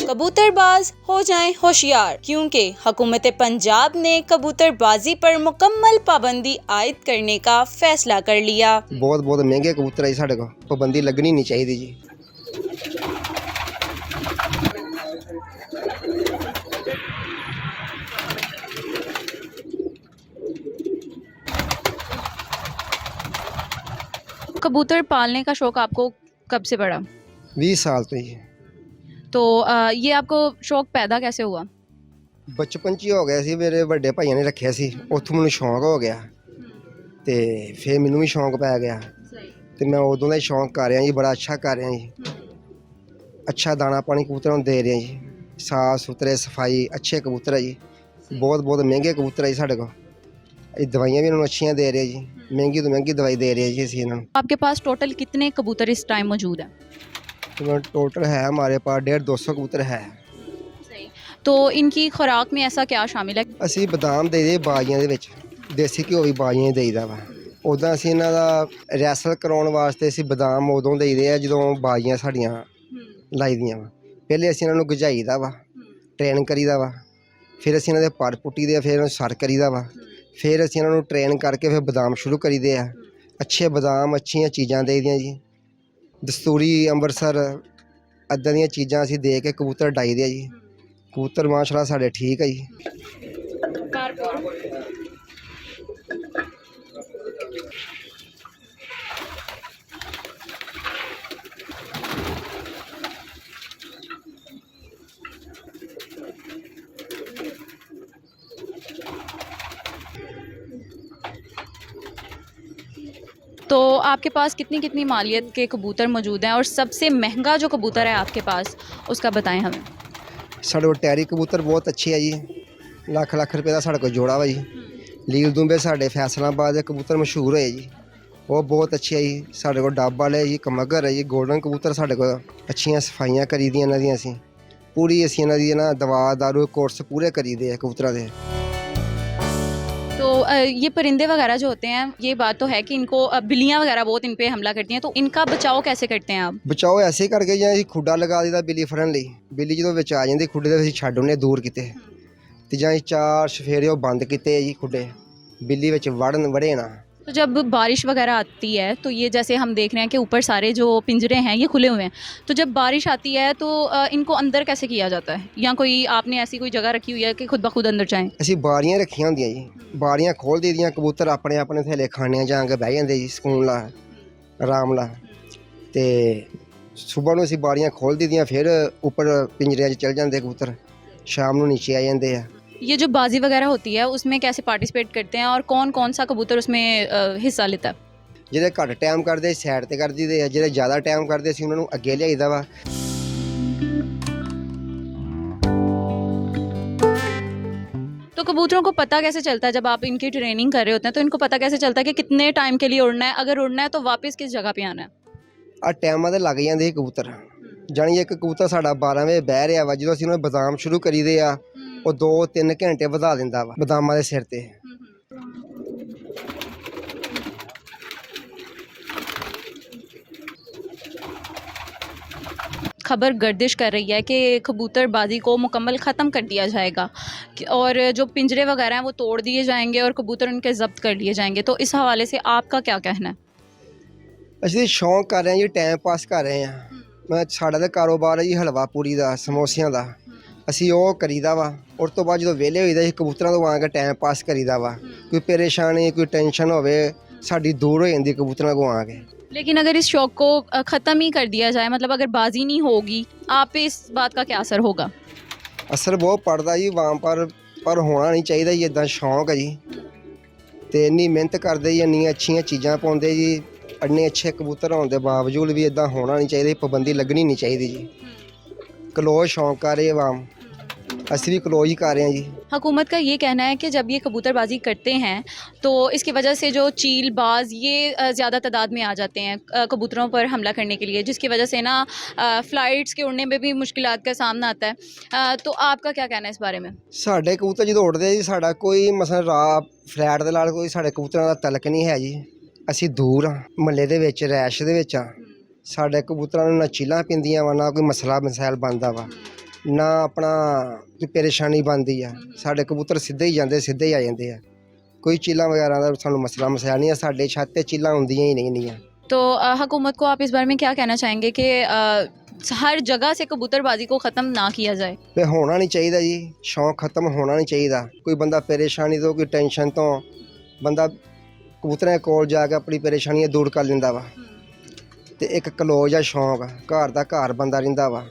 कबूतरबाज हो जाएं होशियार, क्योंकि हुकूमत पंजाब ने कबूतरबाजी पर मुकम्मल पाबंदी आयद करने का फैसला कर लिया। बहुत बहुत महंगे कबूतर है जी, साढ़े को पाबंदी लगनी नहीं चाहिए जी। कबूतर पालने का शौक आपको कब से पड़ा? 20 साल तो जी। तो ये आपको शौक पैदा कैसे हुआ? बचपन 'ਚ ਹੀ ਹੋ ਗਿਆ ਸੀ, ਮੇਰੇ ਵੱਡੇ ਭਾਈਆਂ ਨੇ ਰੱਖਿਆ ਸੀ, ਉੱਥੋਂ ਮੈਨੂੰ ਸ਼ੌਂਕ ਹੋ ਗਿਆ ਤੇ ਫਿਰ ਮੈਨੂੰ ਵੀ ਸ਼ੌਂਕ ਪੈ ਗਿਆ ਤੇ ਮੈਂ ਉਦੋਂ ਦਾ ਹੀ ਸ਼ੌਂਕ ਕਰ ਰਿਹਾ ਜੀ, ਬੜਾ ਅੱਛਾ ਕਰ ਰਿਹਾ ਜੀ। ਅੱਛਾ ਦਾਣਾ ਪਾਣੀ ਕਬੂਤਰਾਂ ਨੂੰ ਦੇ ਰਿਹਾ ਜੀ, ਸਾਫ ਸੁਥਰੇ ਸਫਾਈ ਅੱਛੇ ਕਬੂਤਰ ਹੈ ਜੀ। ਬਹੁਤ ਬਹੁਤ ਮਹਿੰਗੇ ਕਬੂਤਰ ਹੈ ਜੀ ਸਾਡੇ ਕੋਲ। ਇਹ ਦਵਾਈਆਂ ਵੀ ਇਹਨਾਂ ਨੂੰ ਅੱਛੀਆਂ ਦੇ ਰਹੇ ਜੀ, ਮਹਿੰਗੀ ਤੋਂ ਮਹਿੰਗੀ ਦਵਾਈ ਦੇ ਰਹੇ ਜੀ ਅਸੀਂ ਇਹਨਾਂ ਨੂੰ। आपके पास टोटल कितने कबूतर इस टाइम मौजूद हैं? तो टोटल है हमारे पास 150-200 कबूतर है। तो इनकी खुराक में ऐसा क्या शामिल है? ਅਸੀਂ ਬਦਾਮ ਦੇ ਦੇ ਬਾਜੀਆਂ ਦੇ ਵਿੱਚ, ਦੇਸੀ ਘਿਓ ਵੀ ਬਾਜੀਆਂ ਦੇਈਦਾ ਵਾ। ਉੱਦਾਂ ਅਸੀਂ ਇਹਨਾਂ ਦਾ ਰੈਸਲ ਕਰਾਉਣ ਵਾਸਤੇ ਅਸੀਂ ਬਦਾਮ ਉਦੋਂ ਦੇਈਦੇ ਆ ਜਦੋਂ ਬਾਜੀਆਂ ਸਾਡੀਆਂ ਲਾਈ ਦੀਆਂ ਵਾ। ਪਹਿਲੇ ਅਸੀਂ ਇਹਨਾਂ ਨੂੰ ਗਜਾਈਦਾ ਵਾ, ਟ੍ਰੇਨ ਕਰੀਦਾ ਵਾ, ਫਿਰ ਅਸੀਂ ਇਹਨਾਂ ਦੇ ਪਰ ਪੁੱਟੀ ਦੇ, ਫਿਰ ਇਹਨਾਂ ਨੂੰ ਸਰ ਕਰੀਦਾ ਵਾ, ਫਿਰ ਅਸੀਂ ਇਹਨਾਂ ਨੂੰ ਟ੍ਰੇਨ ਕਰਕੇ ਫਿਰ ਬਦਾਮ ਸ਼ੁਰੂ ਕਰੀਦੇ ਆ। ਅੱਛੇ ਬਦਾਮ ਅੱਛੀਆਂ ਚੀਜ਼ਾਂ ਦੇਈਦੀਆਂ ਜੀ, ਦਸਤੂਰੀ ਅੰਮ੍ਰਿਤਸਰ ਇੱਦਾਂ ਦੀਆਂ ਚੀਜ਼ਾਂ ਅਸੀਂ ਦੇ ਕੇ ਕਬੂਤਰ ਡਾਈਦੇ ਆ ਜੀ। ਕਬੂਤਰ ਮਾਸ਼ਾਅੱਲਾ ਸਾਡੇ ਠੀਕ ਹੈ ਜੀ। तो आपके पास कितनी कितनी मालियत के कबूतर मौजूद हैं, और सबसे महंगा जो कबूतर है आपके पास उसका बताएं हमें। ਸਾਡੇ ਕੋਲ ਟੈਰੀ ਕਬੂਤਰ ਬਹੁਤ ਅੱਛੇ ਆ ਜੀ, ਲੱਖ ਲੱਖ ਰੁਪਏ ਦਾ ਸਾਡੇ ਕੋਲ ਜੋੜਾ ਵਾ ਜੀ। ਲੀਲ ਦੁੰਬੇ ਸਾਡੇ ਫੈਸਲਾਬਾਦ ਦੇ ਕਬੂਤਰ ਮਸ਼ਹੂਰ ਹੋਏ ਜੀ, ਉਹ ਬਹੁਤ ਅੱਛੇ ਆ ਜੀ। ਸਾਡੇ ਕੋਲ ਡੱਬ ਵਾਲੇ ਜੀ, ਕਮਗਰ ਹੈ ਜੀ, ਗੋਲਡਨ ਕਬੂਤਰ ਸਾਡੇ ਕੋਲ ਅੱਛੀਆਂ ਸਫਾਈਆਂ ਕਰੀ ਦੀਆਂ ਇਹਨਾਂ ਦੀਆਂ, ਅਸੀਂ ਪੂਰੀ ਅਸੀਂ ਇਹਨਾਂ ਦੀ ਨਾ ਦਵਾ ਦਾਰੂ ਕੋਰਸ ਪੂਰੇ ਕਰੀਦੇ ਆ ਕਬੂਤਰਾਂ ਦੇ। तो ये परिंदे वगैरह जो होते हैं, ये बात तो है कि इनको बिल्लियाँ वगैरह बहुत इन पे हमला करती हैं, तो इनका बचाव कैसे करते हैं आप? ਬਚਾਓ ਐਸੇ ਕਰਕੇ ਜਾਂ ਅਸੀਂ ਖੁੱਡਾ ਲਗਾ ਦਿੱਤਾ ਬਿੱਲੀ ਫੜਨ ਲਈ। ਬਿੱਲੀ ਜਦੋਂ ਵਿੱਚ ਆ ਜਾਂਦੀ ਖੁੱਡੇ ਦੇ ਅਸੀਂ ਛੱਡ ਉਹਨੇ ਦੂਰ ਕਿਤੇ, ਤੇ ਜਾਂ ਅਸੀਂ 4 ਸਫੇਰੇ ਉਹ ਬੰਦ ਕੀਤੇ ਜੀ ਖੁੱਡੇ, ਬਿੱਲੀ ਵਿੱਚ ਵੜੇ ਨਾ। तो जब बारिश वगैरह आती है, तो ये जैसे हम देख रहे हैं कि ऊपर सारे जो पिंजरे हैं ये खुले हुए हैं, तो जब बारिश आती है तो इनको अंदर कैसे किया जाता है, या कोई आपने ऐसी कोई जगह रखी हुई है कि खुद ब खुद अंदर जाएं? ਅਸੀਂ ਬਾਰੀਆਂ ਰੱਖੀਆਂ ਹੁੰਦੀਆਂ ਜੀ, ਬਾਰੀਆਂ ਖੋਲ੍ਹ ਦੇ ਦੀਆਂ, ਕਬੂਤਰ ਆਪਣੇ ਆਪਣੇ ਥੱਲੇ ਖਾਣਿਆਂ ਜਾ ਕੇ ਬਹਿ ਜਾਂਦੇ ਜੀ, ਸਕੂਨ ਨਾਲ ਆਰਾਮ ਨਾਲ। ਤੇ ਸਵੇਰ ਨੂੰ ਅਸੀਂ ਬਾਰੀਆਂ ਖੋਲ੍ਹ ਦੇ ਦੀਆਂ, ਫਿਰ ਉੱਪਰ ਪਿੰਜਰਿਆਂ 'ਚ ਚਲ ਜਾਂਦੇ ਕਬੂਤਰ, ਸ਼ਾਮ ਨੂੰ ਨੀਚੇ ਆ ਜਾਂਦੇ ਆ। ये जो बाजी वगैरह होती है उसमें कैसे पार्टिसिपेट करते हैं, और कौन कौन सा कबूतर उसमें हिस्सा लेता है? ਜਿਹੜੇ ਘੱਟ ਟਾਈਮ ਕਰਦੇ ਸਾਈਡ ਤੇ ਕਰ ਦਈਦੇ ਆ, ਜਿਹੜੇ ਜ਼ਿਆਦਾ ਟਾਈਮ ਕਰਦੇ ਅਸੀਂ ਉਹਨਾਂ ਨੂੰ ਅੱਗੇ ਲਿਆਈਦਾ ਵਾ। तो कबूतरों को पता कैसे चलता है, जब आप इनकी ट्रेनिंग कर रहे होते हैं तो इनको पता कैसे चलता है कि कितने टाइम के लिए उड़ना है, अगर उड़ना है तो वापस किस जगह पे आना है? ਆ ਟਾਈਮਾਂ ਦੇ ਲੱਗ ਜਾਂਦੇ ਸੀ ਕਬੂਤਰ, ਜਾਣੀ ਇੱਕ ਕਬੂਤਰ ਸਾਡਾ 12 ਵਜੇ ਬਹਿ ਰਿਹਾ ਵਾ, ਜਦੋਂ ਅਸੀਂ ਉਹਨੂੰ ਬਦਾਮ ਸ਼ੁਰੂ ਕਰੀਦੇ ਆ ਉਹ 2-3 ਘੰਟੇ ਵਧਾ ਦਿੰਦਾ ਵਾ ਬਦਾਮਾਂ ਦੇ ਸਿਰ ਤੇ। खबर गर्दिश कर रही है कि कबूतरबाजी को मुकम्मल ख़त्म कर दिया जाएगा, और जो पिंजरे वगैरह हैं वो तोड़ दिए जाएंगे और कबूतर उनके ज़ब्त कर लिए जाएंगे, तो इस हवाले से आपका क्या कहना है? ਅਸੀਂ ਸ਼ੌਂਕ ਕਰ ਰਹੇ ਹਾਂ ਜੀ, ਟਾਈਮ ਪਾਸ ਕਰ ਰਹੇ ਹਾਂ। ਮੈਂ ਸਾਡਾ ਤਾਂ ਕਾਰੋਬਾਰ ਹੈ ਜੀ ਹਲਵਾ ਪੂਰੀ ਦਾ, ਸਮੋਸਿਆਂ ਦਾ, ਅਸੀਂ ਉਹ ਕਰੀਦਾ ਵਾ। ਉਸ ਤੋਂ ਬਾਅਦ ਜਦੋਂ ਵਿਹਲੇ ਹੋਈਦਾ ਅਸੀਂ ਕਬੂਤਰਾਂ ਤੋਂ ਆ ਕੇ ਟਾਈਮ ਪਾਸ ਕਰੀਦਾ ਵਾ। ਕੋਈ ਪਰੇਸ਼ਾਨੀ ਕੋਈ ਟੈਨਸ਼ਨ ਹੋਵੇ ਸਾਡੀ ਦੂਰ ਹੋ ਜਾਂਦੀ ਕਬੂਤਰਾਂ ਕੋਲ ਆ ਕੇ। लेकिन अगर इस शौक़ को ख़त्म ही कर दिया जाए, मतलब अगर बाजी नहीं होगी, आप पे इस बात का क्या असर होगा? ਅਸਰ ਬਹੁਤ ਪੜਦਾ ਜੀ ਵਾਮ ਪਰ ਹੋਣਾ ਨਹੀਂ ਚਾਹੀਦਾ ਜੀ, ਇੱਦਾਂ ਸ਼ੌਂਕ ਹੈ ਜੀ। ਅਤੇ ਇੰਨੀ ਮਿਹਨਤ ਕਰਦੇ ਜੀ, ਇੰਨੀਆਂ ਅੱਛੀਆਂ ਚੀਜ਼ਾਂ ਪਾਉਂਦੇ ਜੀ, ਇੰਨੇ ਅੱਛੇ ਕਬੂਤਰ ਹੋਣ ਦੇ ਬਾਵਜੂਦ ਵੀ ਇੱਦਾਂ ਹੋਣਾ ਨਹੀਂ ਚਾਹੀਦਾ, ਪਾਬੰਦੀ ਲੱਗਣੀ ਨਹੀਂ ਚਾਹੀਦੀ ਜੀ। ਕਲੋਜ਼ ਸ਼ੌਂਕ ਕਰ ਰਹੇ ਵਾਮ, ਅਸੀਂ ਵੀ ਕਲੋਜ਼ ਹੀ ਕਰ ਰਹੇ ਹਾਂ ਜੀ। हुकूमत का ये कहना है कि जब ये कबूतरबाजी करते हैं तो इसकी वजह से जो चील बाज ये ज़्यादा तादाद में आ जाते हैं कबूतरों पर हमला करने के लिए, जिसकी वजह से ना फ़्लाइट्स के उड़ने में भी मुश्किलात का सामना आता है। तो आपका क्या कहना है इस बारे में? ਸਾਡੇ ਕਬੂਤਰ ਜਦੋਂ ਉੱਡਦੇ ਜੀ, ਸਾਡਾ ਕੋਈ ਮਸਲਾ ਰਾਹ ਫਲੈਟ ਦੇ ਨਾਲ ਕੋਈ ਸਾਡੇ ਕਬੂਤਰਾਂ ਦਾ ਤਲਕ ਨਹੀਂ ਹੈ ਜੀ। ਅਸੀਂ ਦੂਰ ਹਾਂ, ਮਹੱਲੇ ਦੇ ਵਿੱਚ ਰੈਸ਼ ਦੇ ਵਿੱਚ ਆ, ਸਾਡੇ ਕਬੂਤਰਾਂ ਨੂੰ ਨਾ ਚੀਲਾਂ ਪੈਂਦੀਆਂ ਵਾ, ਨਾ ਕੋਈ ਮਸਲਾ ਮਸਾਇਲ ਬਣਦਾ ਵਾ, ਨਾ ਆਪਣਾ ਕੋਈ ਪਰੇਸ਼ਾਨੀ ਬਣਦੀ ਆ। ਸਾਡੇ ਕਬੂਤਰ ਸਿੱਧੇ ਹੀ ਜਾਂਦੇ, ਸਿੱਧੇ ਹੀ ਆ ਜਾਂਦੇ ਆ। ਕੋਈ ਚੀਲਾਂ ਵਗੈਰਾ ਦਾ ਸਾਨੂੰ ਮਸਲਾ ਮਸਾਇਲ ਨਹੀਂ ਆ। ਸਾਡੇ ਛੱਤ ਤੇ ਚੀਲਾਂ ਹੁੰਦੀਆਂ ਹੀ ਨਹੀਂ। तो हुकूमत को आप इस बारे में क्या कहना चाहेंगे कि हर जगह से कबूतरबाजी को ख़त्म ना किया जाए? ਤੇ ਹੋਣਾ ਨਹੀਂ ਚਾਹੀਦਾ ਜੀ, ਸ਼ੌਂਕ ਖਤਮ ਹੋਣਾ ਨਹੀਂ ਚਾਹੀਦਾ। ਕੋਈ ਬੰਦਾ ਪਰੇਸ਼ਾਨੀ ਤੋਂ, ਕੋਈ ਟੈਨਸ਼ਨ ਤੋਂ ਬੰਦਾ ਕਬੂਤਰਾਂ ਕੋਲ ਜਾ ਕੇ ਆਪਣੀ ਪਰੇਸ਼ਾਨੀਆਂ ਦੂਰ ਕਰ ਲੈਂਦਾ ਵਾ। ਤੇ ਇੱਕ ਕਲੋਜ ਆ ਸ਼ੌਂਕ, ਘਰ ਦਾ ਘਰ ਬੰਦਾ ਰਹਿੰਦਾ ਵਾ।